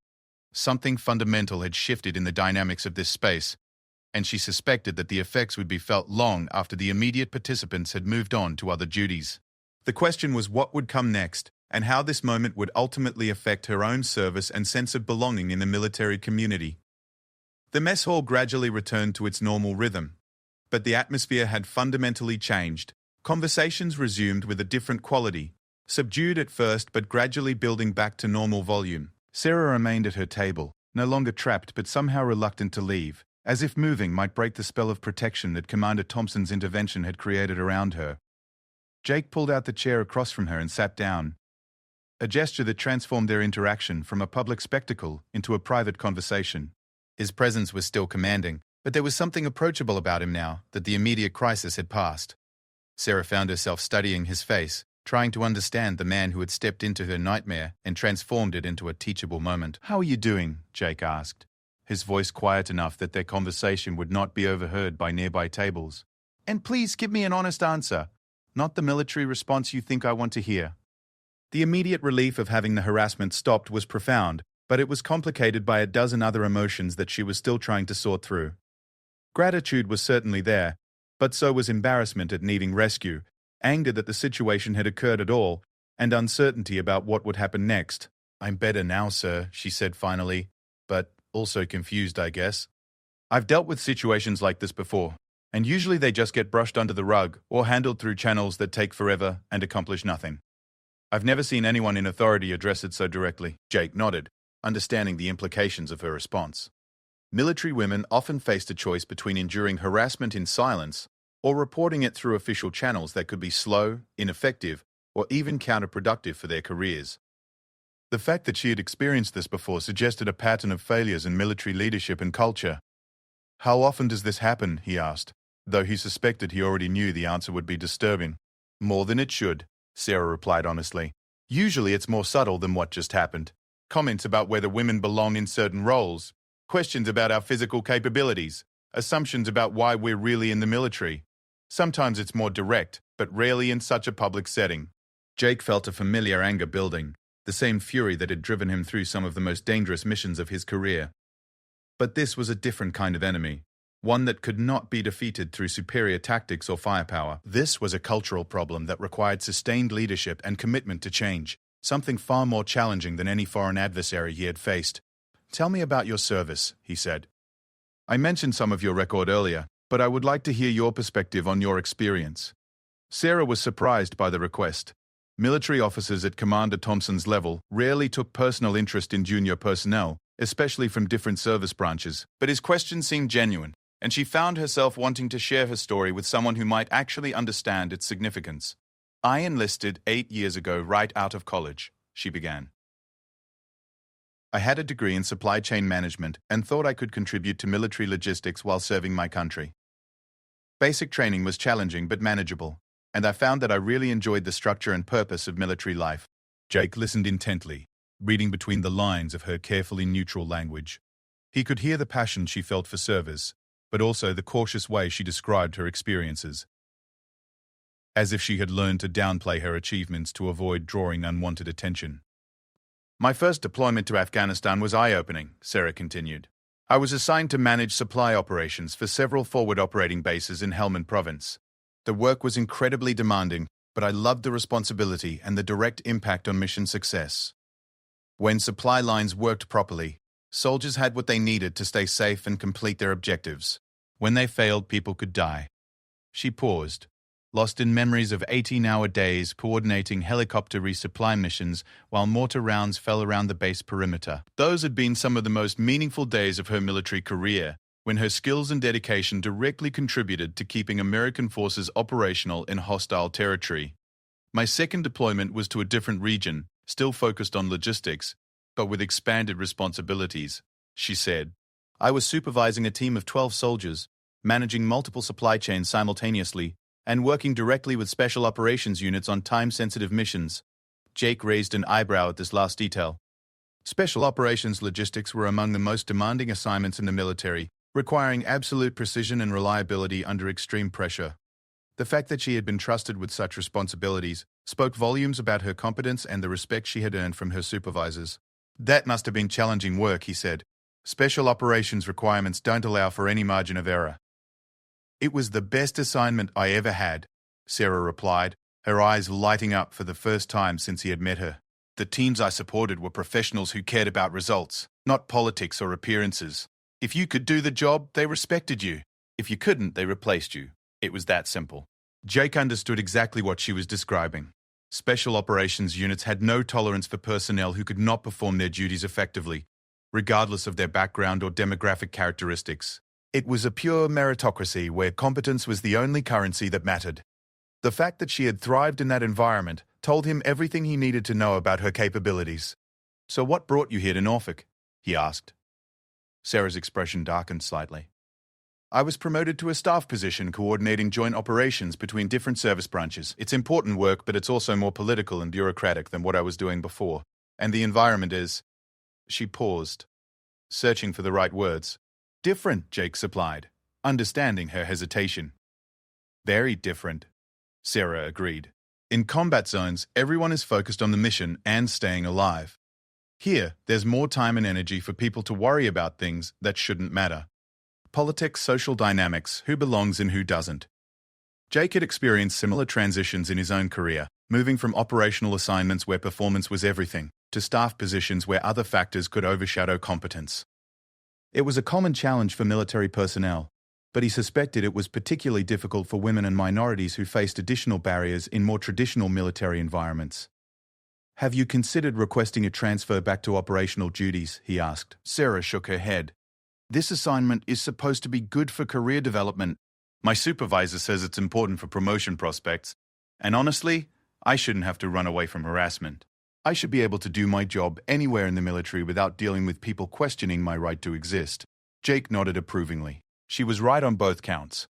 Something fundamental had shifted in the dynamics of this space, and she suspected that the effects would be felt long after the immediate participants had moved on to other duties. The question was what would come next, and how this moment would ultimately affect her own service and sense of belonging in the military community. The mess hall gradually returned to its normal rhythm, but the atmosphere had fundamentally changed. Conversations resumed with a different quality, subdued at first but gradually building back to normal volume. Sarah remained at her table, no longer trapped but somehow reluctant to leave, as if moving might break the spell of protection that Commander Thompson's intervention had created around her. Jake pulled out the chair across from her and sat down, a gesture that transformed their interaction from a public spectacle into a private conversation. His presence was still commanding, but there was something approachable about him now that the immediate crisis had passed. Sarah found herself studying his face, trying to understand the man who had stepped into her nightmare and transformed it into a teachable moment. "How are you doing?" Jake asked, his voice quiet enough that their conversation would not be overheard by nearby tables. "And please give me an honest answer, not the military response you think I want to hear." The immediate relief of having the harassment stopped was profound, but it was complicated by a dozen other emotions that she was still trying to sort through. Gratitude was certainly there, but so was embarrassment at needing rescue, anger that the situation had occurred at all, and uncertainty about what would happen next. "I'm better now, sir," she said finally, but also confused, I guess. "I've dealt with situations like this before, and usually they just get brushed under the rug or handled through channels that take forever and accomplish nothing. I've never seen anyone in authority address it so directly." Jake nodded, understanding the implications of her response. Military women often faced a choice between enduring harassment in silence or reporting it through official channels that could be slow, ineffective, or even counterproductive for their careers. The fact that she had experienced this before suggested a pattern of failures in military leadership and culture. "How often does this happen?" he asked, though he suspected he already knew the answer would be disturbing. "More than it should," Sarah replied honestly. "Usually it's more subtle than what just happened. Comments about whether women belong in certain roles, questions about our physical capabilities, assumptions about why we're really in the military. Sometimes it's more direct, but rarely in such a public setting." Jake felt a familiar anger building, the same fury that had driven him through some of the most dangerous missions of his career. But this was a different kind of enemy, one that could not be defeated through superior tactics or firepower. This was a cultural problem that required sustained leadership and commitment to change, something far more challenging than any foreign adversary he had faced. "Tell me about your service," he said. "I mentioned some of your record earlier, but I would like to hear your perspective on your experience." Sarah was surprised by the request. Military officers at Commander Thompson's level rarely took personal interest in junior personnel, especially from different service branches, but his question seemed genuine, and she found herself wanting to share her story with someone who might actually understand its significance. "I enlisted 8 years ago right out of college," she began. "I had a degree in supply chain management and thought I could contribute to military logistics while serving my country. Basic training was challenging but manageable, and I found that I really enjoyed the structure and purpose of military life." Jake listened intently, reading between the lines of her carefully neutral language. He could hear the passion she felt for service, but also the cautious way she described her experiences, as if she had learned to downplay her achievements to avoid drawing unwanted attention. "My first deployment to Afghanistan was eye-opening," Sarah continued. "I was assigned to manage supply operations for several forward operating bases in Helmand Province. The work was incredibly demanding, but I loved the responsibility and the direct impact on mission success. When supply lines worked properly, soldiers had what they needed to stay safe and complete their objectives. When they failed, people could die." She paused, lost in memories of 18-hour days coordinating helicopter resupply missions while mortar rounds fell around the base perimeter. Those had been some of the most meaningful days of her military career, when her skills and dedication directly contributed to keeping American forces operational in hostile territory. "My second deployment was to a different region, still focused on logistics, but with expanded responsibilities," she said. "I was supervising a team of 12 soldiers, managing multiple supply chains simultaneously, and working directly with special operations units on time-sensitive missions." Jake raised an eyebrow at this last detail. Special operations logistics were among the most demanding assignments in the military, requiring absolute precision and reliability under extreme pressure. The fact that she had been trusted with such responsibilities spoke volumes about her competence and the respect she had earned from her supervisors. "That must have been challenging work," he said. "Special operations requirements don't allow for any margin of error." "It was the best assignment I ever had," Sarah replied, her eyes lighting up for the first time since he had met her. "The teams I supported were professionals who cared about results, not politics or appearances. If you could do the job, they respected you. If you couldn't, they replaced you. It was that simple." Jake understood exactly what she was describing. Special operations units had no tolerance for personnel who could not perform their duties effectively, regardless of their background or demographic characteristics. It was a pure meritocracy where competence was the only currency that mattered. The fact that she had thrived in that environment told him everything he needed to know about her capabilities. "So what brought you here to Norfolk?" he asked. Sarah's expression darkened slightly. "I was promoted to a staff position coordinating joint operations between different service branches. It's important work, but it's also more political and bureaucratic than what I was doing before. And the environment is..." She paused, searching for the right words. "Different," Jake supplied, understanding her hesitation. "Very different," Sarah agreed. "In combat zones, everyone is focused on the mission and staying alive. Here, there's more time and energy for people to worry about things that shouldn't matter. Politics, social dynamics, who belongs and who doesn't." Jake had experienced similar transitions in his own career, moving from operational assignments where performance was everything, to staff positions where other factors could overshadow competence. It was a common challenge for military personnel, but he suspected it was particularly difficult for women and minorities who faced additional barriers in more traditional military environments. "Have you considered requesting a transfer back to operational duties?" he asked. Sarah shook her head. "This assignment is supposed to be good for career development. My supervisor says it's important for promotion prospects, and honestly, I shouldn't have to run away from harassment. I should be able to do my job anywhere in the military without dealing with people questioning my right to exist. Jake nodded approvingly. She was right on both counts.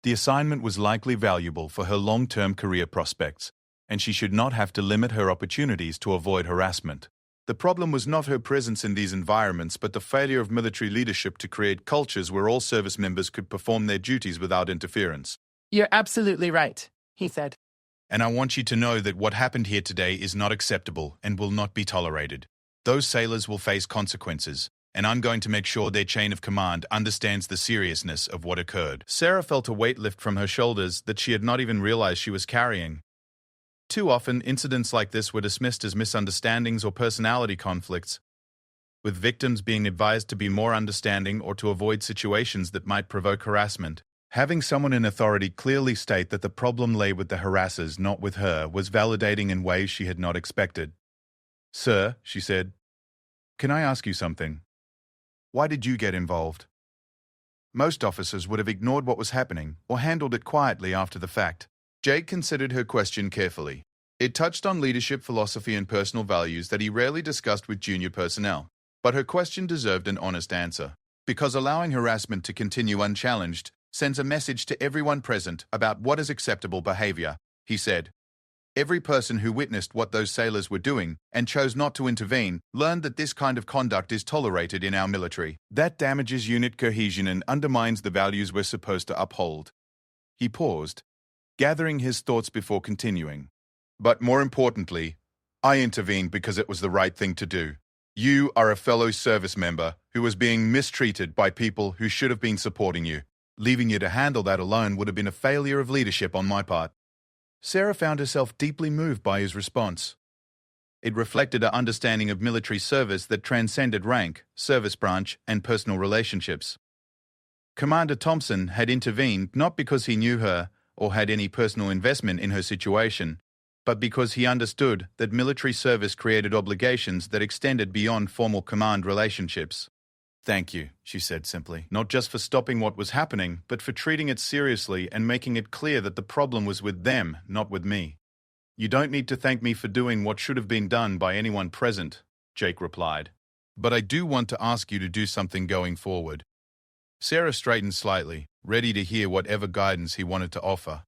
The assignment was likely valuable for her long-term career prospects, and she should not have to limit her opportunities to avoid harassment. The problem was not her presence in these environments, but the failure of military leadership to create cultures where all service members could perform their duties without interference. You're absolutely right, he said. And I want you to know that what happened here today is not acceptable and will not be tolerated. Those sailors will face consequences, and I'm going to make sure their chain of command understands the seriousness of what occurred. Sarah felt a weight lift from her shoulders that she had not even realized she was carrying. Too often, incidents like this were dismissed as misunderstandings or personality conflicts, with victims being advised to be more understanding or to avoid situations that might provoke harassment. Having someone in authority clearly state that the problem lay with the harassers, not with her, was validating in ways she had not expected. "Sir," she said, "can I ask you something? Why did you get involved?" Most officers would have ignored what was happening or handled it quietly after the fact. Jake considered her question carefully. It touched on leadership philosophy and personal values that he rarely discussed with junior personnel, but her question deserved an honest answer. Because allowing harassment to continue unchallenged sends a message to everyone present about what is acceptable behavior, he said. Every person who witnessed what those sailors were doing and chose not to intervene learned that this kind of conduct is tolerated in our military. That damages unit cohesion and undermines the values we're supposed to uphold. He paused, gathering his thoughts before continuing. But more importantly, I intervened because it was the right thing to do. You are a fellow service member who was being mistreated by people who should have been supporting you. Leaving you to handle that alone would have been a failure of leadership on my part. Sarah found herself deeply moved by his response. It reflected her understanding of military service that transcended rank, service branch, and personal relationships. Commander Thompson had intervened not because he knew her or had any personal investment in her situation, but because he understood that military service created obligations that extended beyond formal command relationships. "Thank you," she said simply, "not just for stopping what was happening, but for treating it seriously and making it clear that the problem was with them, not with me." "You don't need to thank me for doing what should have been done by anyone present," Jake replied. "But I do want to ask you to do something going forward." Sarah straightened slightly, ready to hear whatever guidance he wanted to offer.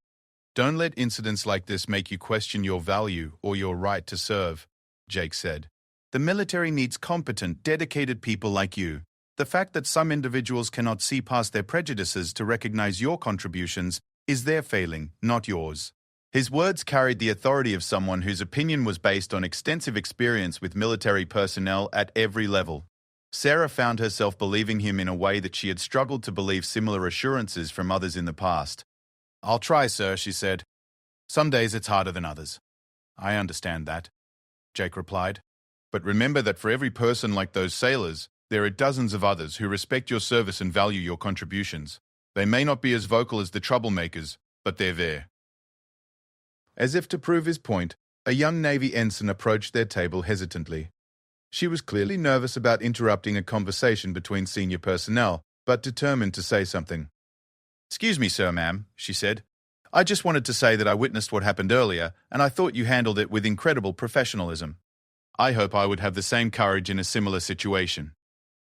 "Don't let incidents like this make you question your value or your right to serve," Jake said. "The military needs competent, dedicated people like you. The fact that some individuals cannot see past their prejudices to recognize your contributions is their failing, not yours." His words carried the authority of someone whose opinion was based on extensive experience with military personnel at every level. Sarah found herself believing him in a way that she had struggled to believe similar assurances from others in the past. "I'll try, sir," she said. "Some days it's harder than others." "I understand that," Jake replied. "But remember that for every person like those sailors, there are dozens of others who respect your service and value your contributions. They may not be as vocal as the troublemakers, but they're there." As if to prove his point, a young Navy ensign approached their table hesitantly. She was clearly nervous about interrupting a conversation between senior personnel, but determined to say something. "Excuse me, sir, ma'am," she said. "I just wanted to say that I witnessed what happened earlier, and I thought you handled it with incredible professionalism. I hope I would have the same courage in a similar situation."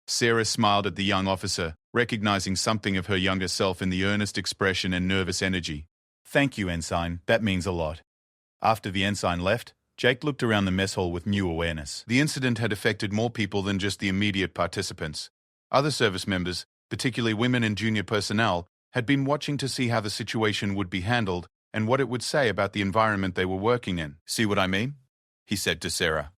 Sarah smiled at the young officer, recognizing something of her younger self in the earnest expression and nervous energy. "Thank you, Ensign. That means a lot." After the ensign left, Jake looked around the mess hall with new awareness. The incident had affected more people than just the immediate participants. Other service members, particularly women and junior personnel, had been watching to see how the situation would be handled and what it would say about the environment they were working in. "See what I mean?" he said to Sarah.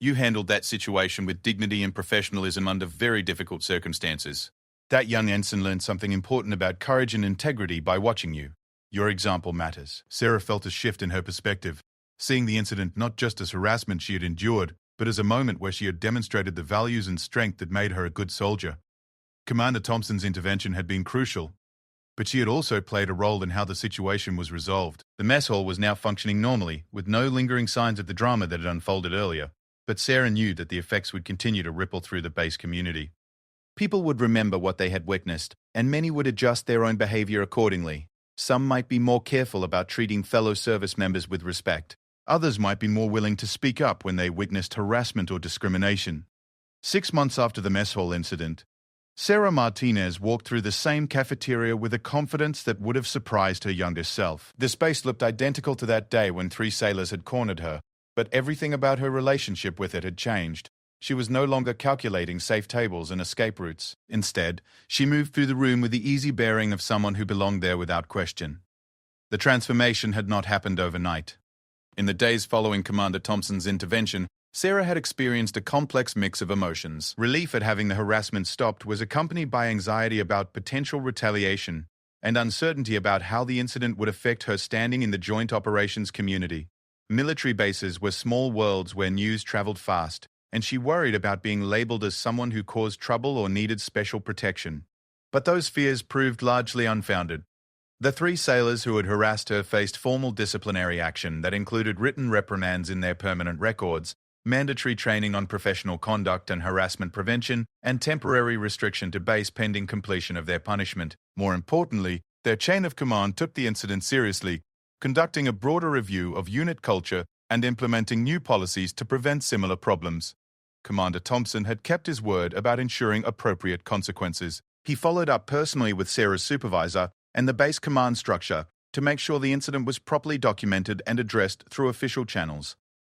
"You handled that situation with dignity and professionalism under very difficult circumstances. That young ensign learned something important about courage and integrity by watching you. Your example matters." Sarah felt a shift in her perspective, seeing the incident not just as harassment she had endured, but as a moment where she had demonstrated the values and strength that made her a good soldier. Commander Thompson's intervention had been crucial, but she had also played a role in how the situation was resolved. The mess hall was now functioning normally, with no lingering signs of the drama that had unfolded earlier, but Sarah knew that the effects would continue to ripple through the base community. People would remember what they had witnessed, and many would adjust their own behavior accordingly. Some might be more careful about treating fellow service members with respect. Others might be more willing to speak up when they witnessed harassment or discrimination. 6 months after the mess hall incident, Sarah Martinez walked through the same cafeteria with a confidence that would have surprised her younger self. The space looked identical to that day when 3 sailors had cornered her, but everything about her relationship with it had changed. She was no longer calculating safe tables and escape routes. Instead, she moved through the room with the easy bearing of someone who belonged there without question. The transformation had not happened overnight. In the days following Commander Thompson's intervention, Sarah had experienced a complex mix of emotions. Relief at having the harassment stopped was accompanied by anxiety about potential retaliation and uncertainty about how the incident would affect her standing in the joint operations community. Military bases were small worlds where news traveled fast, and she worried about being labeled as someone who caused trouble or needed special protection. But those fears proved largely unfounded. The 3 sailors who had harassed her faced formal disciplinary action that included written reprimands in their permanent records, mandatory training on professional conduct and harassment prevention, and temporary restriction to base pending completion of their punishment. More importantly, their chain of command took the incident seriously, conducting a broader review of unit culture and implementing new policies to prevent similar problems. Commander Thompson had kept his word about ensuring appropriate consequences. He followed up personally with Sarah's supervisor and the base command structure to make sure the incident was properly documented and addressed through official channels.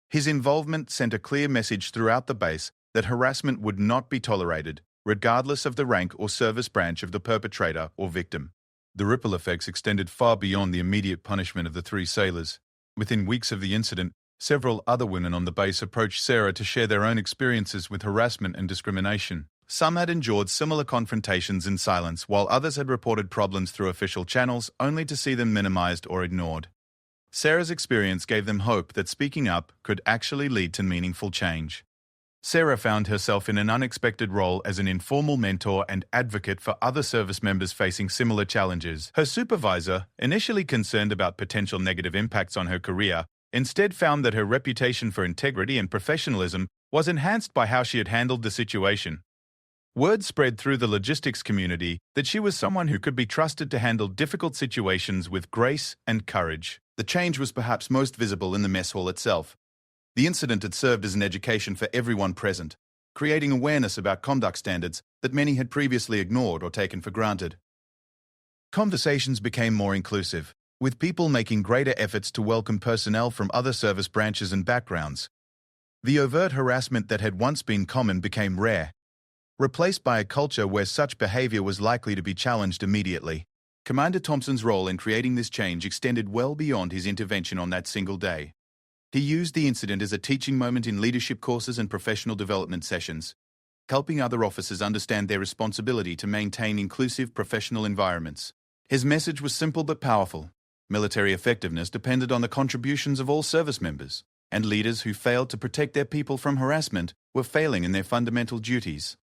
His involvement sent a clear message throughout the base that harassment would not be tolerated, regardless of the rank or service branch of the perpetrator or victim. The ripple effects extended far beyond the immediate punishment of the 3 sailors. Within weeks of the incident, several other women on the base approached Sarah to share their own experiences with harassment and discrimination. Some had endured similar confrontations in silence, while others had reported problems through official channels only to see them minimized or ignored. Sarah's experience gave them hope that speaking up could actually lead to meaningful change. Sarah found herself in an unexpected role as an informal mentor and advocate for other service members facing similar challenges. Her supervisor, initially concerned about potential negative impacts on her career, instead found that her reputation for integrity and professionalism was enhanced by how she had handled the situation. Word spread through the logistics community that she was someone who could be trusted to handle difficult situations with grace and courage. The change was perhaps most visible in the mess hall itself. The incident had served as an education for everyone present, creating awareness about conduct standards that many had previously ignored or taken for granted. Conversations became more inclusive, with people making greater efforts to welcome personnel from other service branches and backgrounds. The overt harassment that had once been common became rare, replaced by a culture where such behavior was likely to be challenged immediately. Commander Thompson's role in creating this change extended well beyond his intervention on that single day. He used the incident as a teaching moment in leadership courses and professional development sessions, helping other officers understand their responsibility to maintain inclusive professional environments. His message was simple but powerful. Military effectiveness depended on the contributions of all service members, and leaders who failed to protect their people from harassment were failing in their fundamental duties.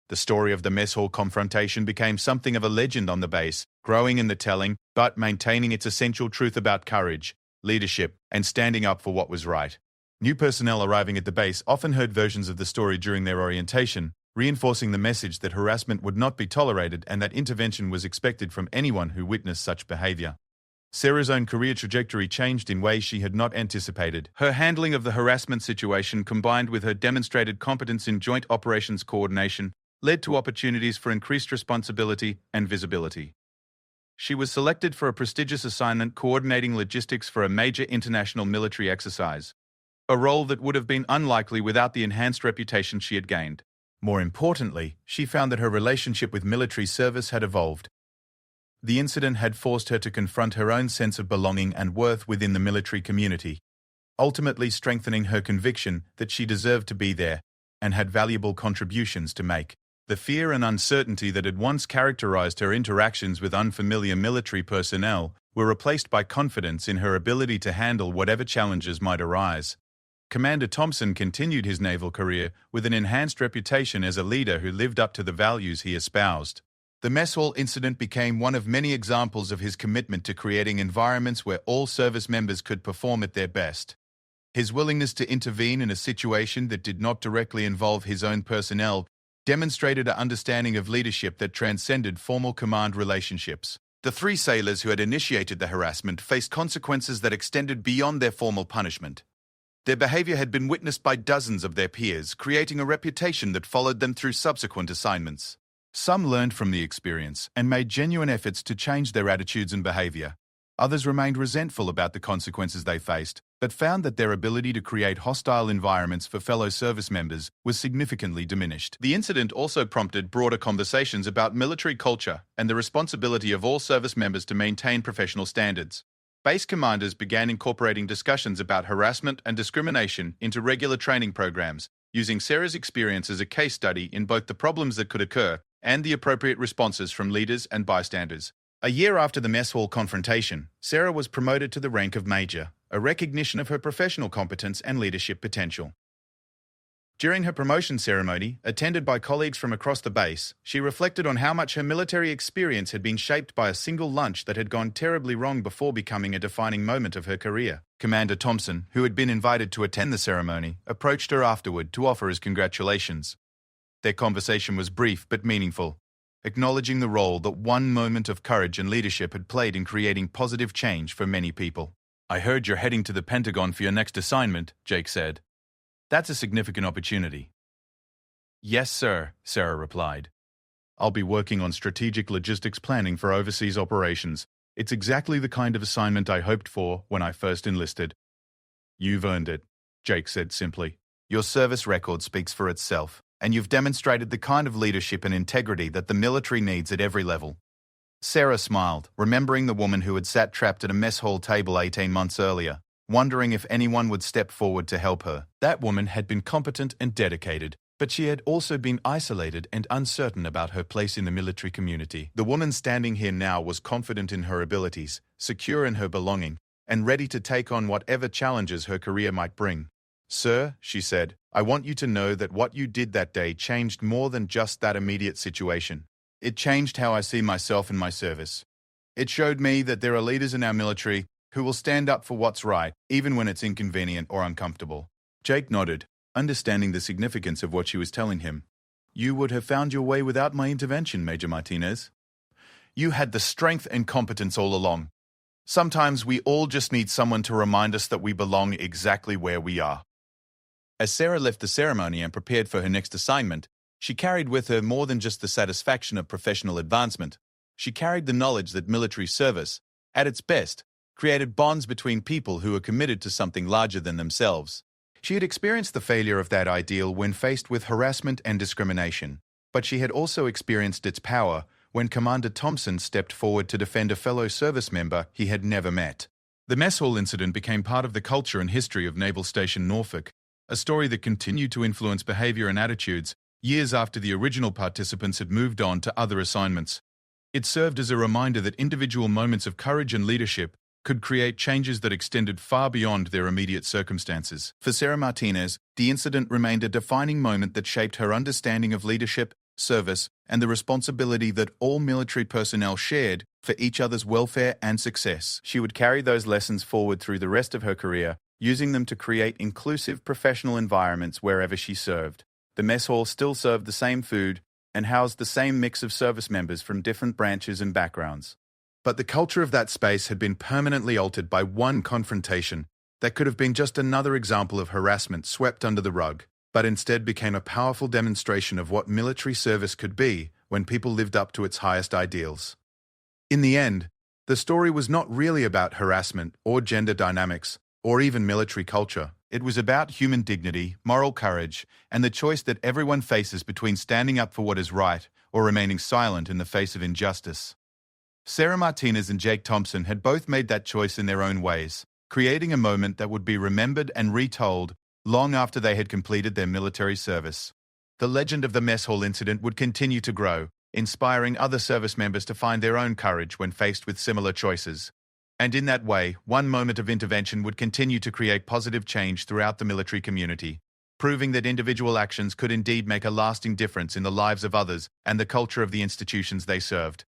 The story of the mess hall confrontation became something of a legend on the base, growing in the telling, but maintaining its essential truth about courage, leadership, and standing up for what was right. New personnel arriving at the base often heard versions of the story during their orientation, reinforcing the message that harassment would not be tolerated and that intervention was expected from anyone who witnessed such behavior. Sarah's own career trajectory changed in ways she had not anticipated. Her handling of the harassment situation, combined with her demonstrated competence in joint operations coordination, led to opportunities for increased responsibility and visibility. She was selected for a prestigious assignment coordinating logistics for a major international military exercise, a role that would have been unlikely without the enhanced reputation she had gained. More importantly, she found that her relationship with military service had evolved. The incident had forced her to confront her own sense of belonging and worth within the military community, ultimately strengthening her conviction that she deserved to be there and had valuable contributions to make. The fear and uncertainty that had once characterized her interactions with unfamiliar military personnel were replaced by confidence in her ability to handle whatever challenges might arise. Commander Thompson continued his naval career with an enhanced reputation as a leader who lived up to the values he espoused. The mess hall incident became one of many examples of his commitment to creating environments where all service members could perform at their best. His willingness to intervene in a situation that did not directly involve his own personnel demonstrated an understanding of leadership that transcended formal command relationships. The three sailors who had initiated the harassment faced consequences that extended beyond their formal punishment. Their behavior had been witnessed by dozens of their peers, creating a reputation that followed them through subsequent assignments. Some learned from the experience and made genuine efforts to change their attitudes and behavior. Others remained resentful about the consequences they faced, but found that their ability to create hostile environments for fellow service members was significantly diminished. The incident also prompted broader conversations about military culture and the responsibility of all service members to maintain professional standards. Base commanders began incorporating discussions about harassment and discrimination into regular training programs, using Sarah's experience as a case study in both the problems that could occur and the appropriate responses from leaders and bystanders. A year after the mess hall confrontation, Sarah was promoted to the rank of Major, a recognition of her professional competence and leadership potential. During her promotion ceremony, attended by colleagues from across the base, she reflected on how much her military experience had been shaped by a single lunch that had gone terribly wrong before becoming a defining moment of her career. Commander Thompson, who had been invited to attend the ceremony, approached her afterward to offer his congratulations. Their conversation was brief but meaningful, acknowledging the role that one moment of courage and leadership had played in creating positive change for many people. "I heard you're heading to the Pentagon for your next assignment," Jake said. "That's a significant opportunity." "Yes, sir," Sarah replied. "I'll be working on strategic logistics planning for overseas operations. It's exactly the kind of assignment I hoped for when I first enlisted." "You've earned it," Jake said simply. "Your service record speaks for itself, and you've demonstrated the kind of leadership and integrity that the military needs at every level." Sarah smiled, remembering the woman who had sat trapped at a mess hall table 18 months earlier, wondering if anyone would step forward to help her. That woman had been competent and dedicated, but she had also been isolated and uncertain about her place in the military community. The woman standing here now was confident in her abilities, secure in her belonging, and ready to take on whatever challenges her career might bring. "Sir," she said, "I want you to know that what you did that day changed more than just that immediate situation. It changed how I see myself and my service. It showed me that there are leaders in our military who will stand up for what's right, even when it's inconvenient or uncomfortable." Jake nodded, understanding the significance of what she was telling him. "You would have found your way without my intervention, Major Martinez. You had the strength and competence all along. Sometimes we all just need someone to remind us that we belong exactly where we are." As Sarah left the ceremony and prepared for her next assignment, she carried with her more than just the satisfaction of professional advancement. She carried the knowledge that military service, at its best, created bonds between people who were committed to something larger than themselves. She had experienced the failure of that ideal when faced with harassment and discrimination, but she had also experienced its power when Commander Thompson stepped forward to defend a fellow service member he had never met. The mess hall incident became part of the culture and history of Naval Station Norfolk, a story that continued to influence behavior and attitudes years after the original participants had moved on to other assignments. It served as a reminder that individual moments of courage and leadership could create changes that extended far beyond their immediate circumstances. For Sarah Martinez, the incident remained a defining moment that shaped her understanding of leadership, service, and the responsibility that all military personnel shared for each other's welfare and success. She would carry those lessons forward through the rest of her career, using them to create inclusive professional environments wherever she served. The mess hall still served the same food and housed the same mix of service members from different branches and backgrounds. But the culture of that space had been permanently altered by one confrontation that could have been just another example of harassment swept under the rug, but instead became a powerful demonstration of what military service could be when people lived up to its highest ideals. In the end, the story was not really about harassment or gender dynamics, or even military culture. It was about human dignity, moral courage, and the choice that everyone faces between standing up for what is right or remaining silent in the face of injustice. Sarah Martinez and Jake Thompson had both made that choice in their own ways, creating a moment that would be remembered and retold long after they had completed their military service. The legend of the mess hall incident would continue to grow, inspiring other service members to find their own courage when faced with similar choices. And in that way, one moment of intervention would continue to create positive change throughout the military community, proving that individual actions could indeed make a lasting difference in the lives of others and the culture of the institutions they served.